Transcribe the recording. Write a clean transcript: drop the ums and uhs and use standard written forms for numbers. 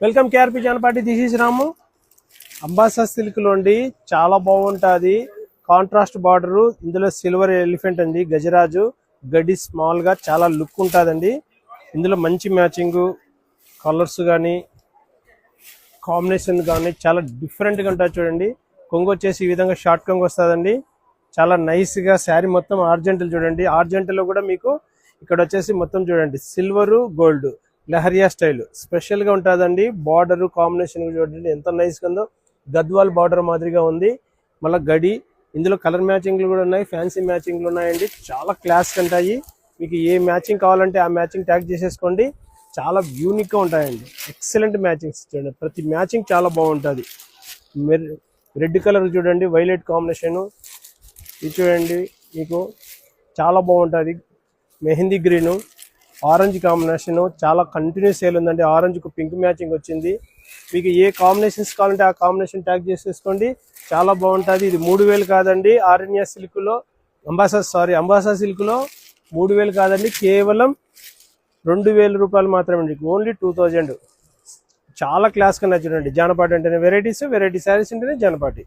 Welcome KRP Janapati. This is Ramu. అంబాసా silk లోండి చాలా బాగుంటుంది. కాంట్రాస్ట్ బార్డర్, ఇందులో సిల్వర్ ఎలిఫెంట్ అండి, గజరాజు గడ్డి స్మాల్ గా చాలా లుక్ ఉంటుందండి. ఇందులో మంచి మ్యాచింగ్ కలర్స్ కానీ కాంబినేషన్ కానీ చాలా డిఫరెంట్ గా ఉంటుంది. చూడండి, కొంగు వచ్చేసి ఈ విధంగా షార్ట్ కొంగు వస్తుందండి. చాలా నైస్ గా శారీ మొత్తం ఆర్జెంటల్ చూడండి. ఆర్జెంటల్ లో కూడా మీకు ఇక్కడ వచ్చేసి మొత్తం చూడండి silver gold leheriya style special గా ఉంటుందండి. బార్డర్ కాంబినేషన్ చూడండి ఎంత నైస్ గా ఉందో. గద్వాల్ బార్డర్ మాదిరిగా ఉంది. మళ్ళీ గడి ఇందులో కలర్ మ్యాచింగ్లు కూడా ఉన్నాయి, ఫ్యాన్సీ మ్యాచింగ్లు ఉన్నాయండి. చాలా క్లాస్ ఉంటాయి. మీకు ఏ మ్యాచింగ్ కావాలంటే ఆ మ్యాచింగ్ ట్యాగ్ చేసేసుకోండి. చాలా యూనిక్ గా ఉంటాయండి. ఎక్సలెంట్ మ్యాచింగ్స్ చూడండి, ప్రతి మ్యాచింగ్ చాలా బాగుంటుంది. రెడ్ కలర్ చూడండి, వైలెట్ కాంబినేషన్ ఇది చూడండి మీకు చాలా బాగుంటుంది. మెహందీ గ్రీను ఆరెంజ్ కాంబినేషన్ చాలా కంటిన్యూస్ సేల్ ఉందండి. ఆరెంజ్ కు పింక్ మ్యాచింగ్ వచ్చింది. మీకు ఏ కాంబినేషన్స్ కావాలంటే ఆ కాంబినేషన్ ట్యాగ్ చేసేసుకోండి. చాలా బాగుంటుంది. ఇది 3000 కాదండి, ఆరణ్య సిల్క్ లో అంబాసా సిల్క్ లో 3000 కాదండి, కేవలం 2000 రూపాయలు మాత్రమే. ఓన్లీ 2000. చాలా క్లాస్ కన్నా చూడండి. జానపాటి అంటేనే వెరైటీ శారీస్ అంటేనే జానపాటి.